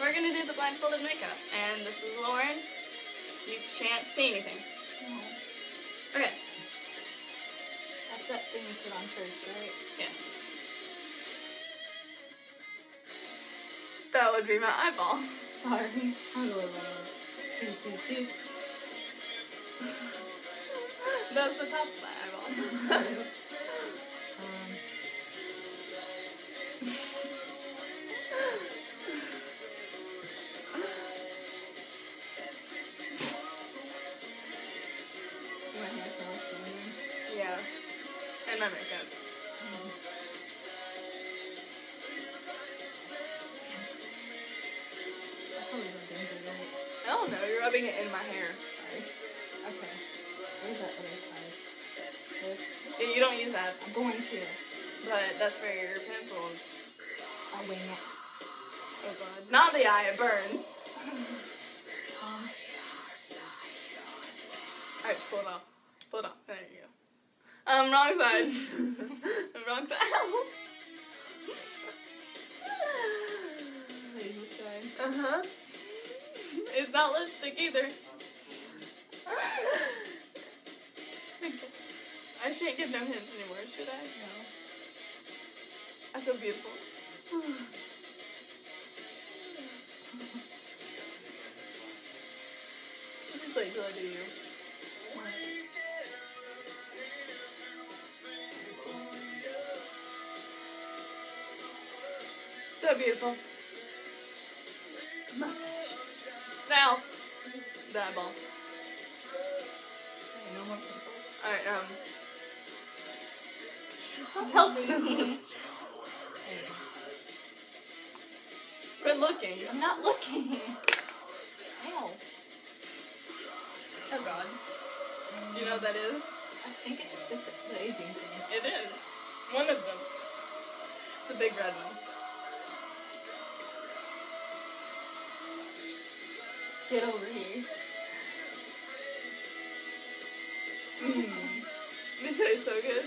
we're gonna do the blindfolded makeup. And this is Lauren. You can't see anything. No. Okay. That's that thing you put on first, right? Yes. That would be my eyeball. Sorry. How do I do? That's the top of my eyeball. My hair smells so Yeah. And my makeup. I probably don't do that. I don't know, you're rubbing it in my hair. Sorry. Okay. Where's that other side? This. Yeah, you don't use that, I'm going to. but that's for your pimples. I'll wing it. Oh god. Not the eye, it burns. Alright, pull it off. Pull it off. There you go. Wrong side. Wrong side. Ow. Use this side. Uh-huh. It's not lipstick either. I shouldn't give no hints anymore, should I? No. I feel beautiful. Just wait till I do you. So beautiful. Mustache. Now, the eyeball. Okay, no more pimples. Alright, Stop helping me. quit looking. I'm not looking. Ow. Oh god. Do you know what that is? I think it's the aging thing. It is. One of them. The big red one. Get over here. It tastes so good.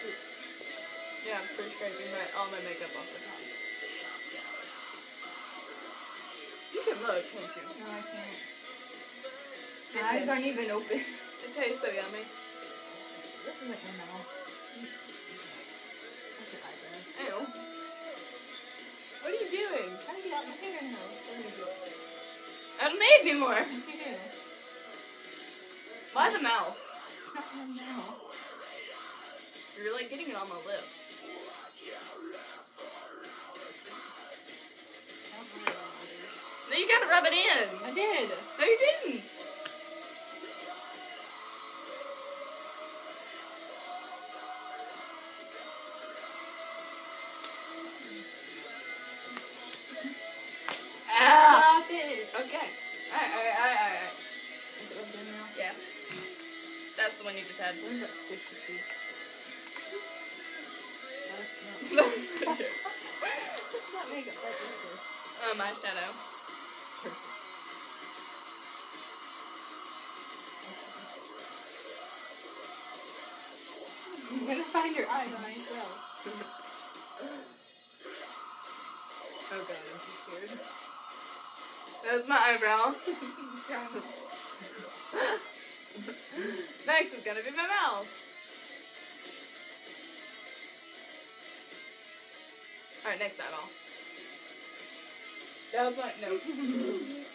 Oops. Yeah, for scraping all my makeup off the top. You can look, can't you? No, I can't. It My eyes tastes- aren't even open. It tastes so yummy. This isn't my mouth. That's your eyebrows. Ew. What are you doing? Trying to get out my fingernails. What is it? I don't need any more. Yes, you do. Why the mouth? It's not my mouth. You're like getting it on my lips. No, you gotta rub it in. I did. No, you didn't. Ah. Stop it. Okay. Alright. Is it rubbed in now? Yeah. That's the one you just had. Where's that squishy piece? That's That's not. good. Let's not make it like this. Eyeshadow. Perfect. I'm gonna find your eye by myself. Oh god, I'm so scared. That's my eyebrow. Next is gonna be my mouth. Alright, next eyeball. That was my, no.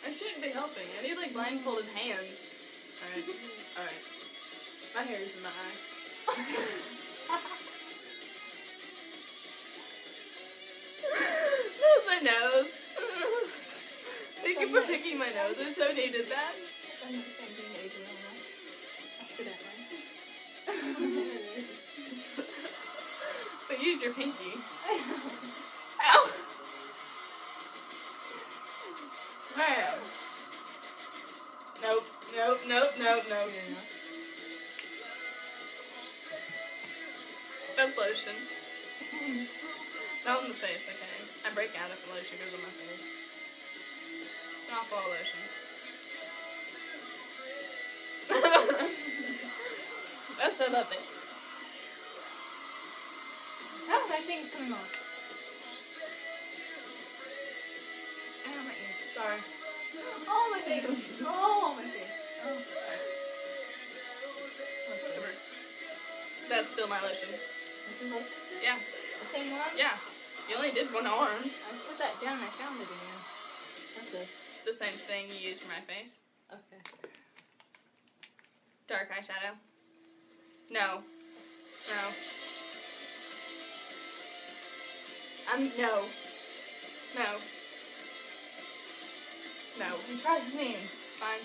I shouldn't be helping. I need like blindfolded hands. Alright. My hair's in my eye. That's my nose. Thank you for picking my nose. I so needed that. I've done the same thing to Adriana. Accidentally. But used your pinky. I know. Ow! Man. Nope. Yeah. That's lotion. Not on the face, okay? I break out if the lotion goes on my face. Not all lotion. That's so lovely. Oh, that thing's coming off. Sorry. Oh, my face. Oh, my face. Oh. Whatever. That's still my lotion. This is lotion? Yeah. The same one? Yeah. You only did one arm. I put that down and I found it again. What's this? The same thing you used for my face. Okay. Dark eyeshadow. No. No. No. No. No. You trust me. Fine.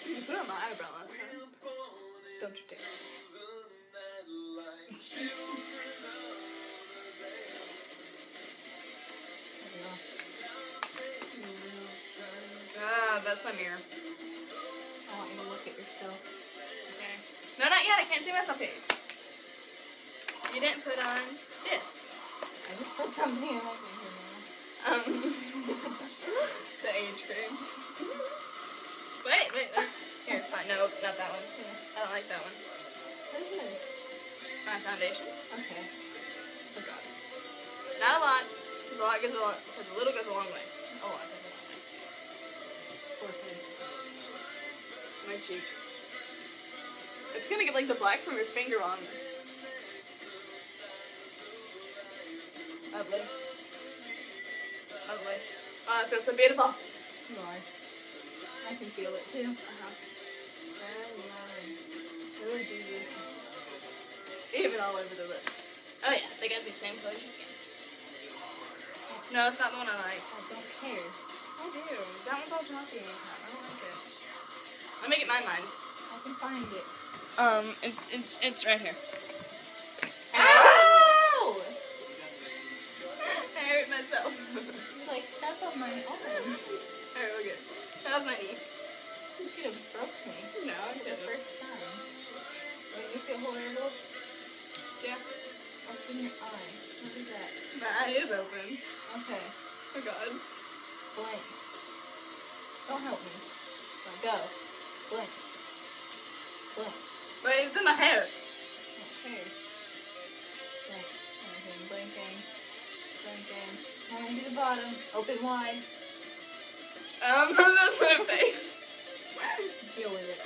You put on my eyebrow last time. Don't you dare. Ah, that's my mirror. I want you to look at yourself. Okay. No, not yet. I can't see myself here. You didn't put on this. I just put something in my finger now. The age cream. Wait. Here, fine. No, not that one. I don't like that one. What is this? My foundation. Okay. Oh God. Not a lot, because a little goes a long way. A lot goes a long way. Forehead. My cheek. It's gonna get like the black from your finger on. Lovely. Lovely. Oh, it feels so beautiful. You are. I can feel it too. Even all over the lips. Oh yeah, they gotta be the same color as your skin. No, it's not the one I like. I don't care. I do. That one's all chalky. I don't like it. I'll make it my mind. I can find it. It's right here. Ow! I hurt myself. You like step on my arm. Alright, we're good. That was my knee. You could have broke me. No, I For the couldn't. first time. Wait, you feel horrible? Yeah. Open your eye. What is that? My eye is open. Okay. Oh God. Blink. Don't help me. Go. Blink. Blink. Wait, it's in my hair. Okay. Blink. Blinking. Blinking. Coming to the bottom. Open wide. That's my face. Deal with it.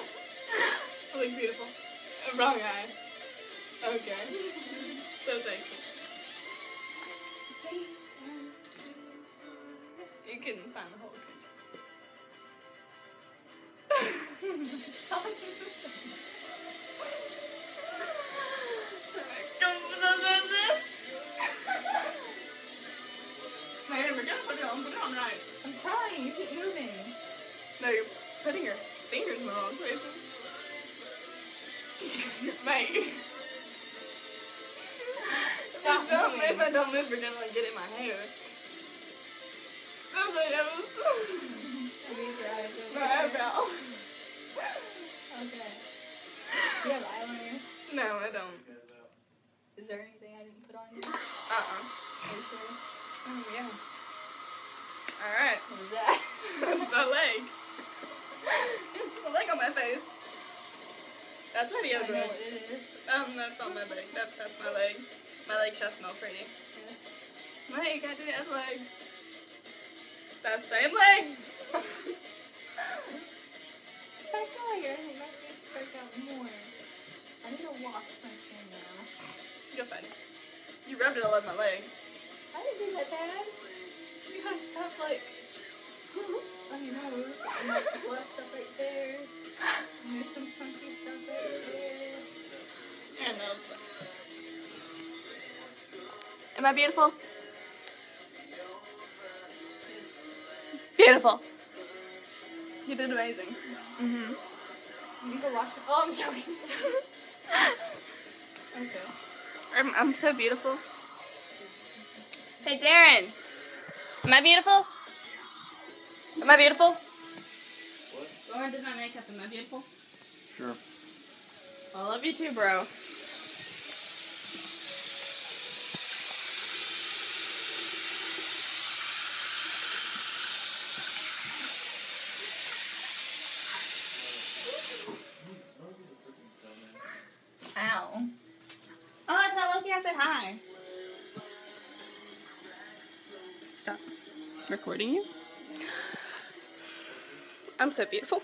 I look beautiful. Wrong eye. Okay. So sexy. See? You can find the whole country. Stop. Don't put those on lips. Man, we're gonna put it on right. I'm trying. You keep moving. No, you're putting your fingers in the wrong places. Mate. Stop If I moving. don't move, you're gonna like get in my hair. That's my nose. These are eyes over My here. eyebrow. Okay. Do you have eyeliner? No, I don't. Is there anything I didn't put on you? Uh-uh. Are you sure? Yeah. Alright. What is that? That's my leg. It's my leg on my face. That's my I know deodorant. what it is. That's on my leg. That's my leg. My leg shall smell pretty. Yes. Wait, you got the other leg. That's the same leg. Start going. I think my face stuck out more. I need to wash my skin now. You're fine. You rubbed it all over my legs. I didn't do that bad. You have stuff like on your nose and like black stuff right there. And there's some chunky stuff right there. And am I beautiful? Beautiful. You did amazing. Mhm. You can wash it. Oh, I'm joking. Okay. I'm so beautiful. Hey, Darren. Am I beautiful? Am I beautiful? What? Lauren did my makeup. Am I beautiful? Sure. I love you too, bro. Ow. I said hi. Stop recording you. I'm so beautiful.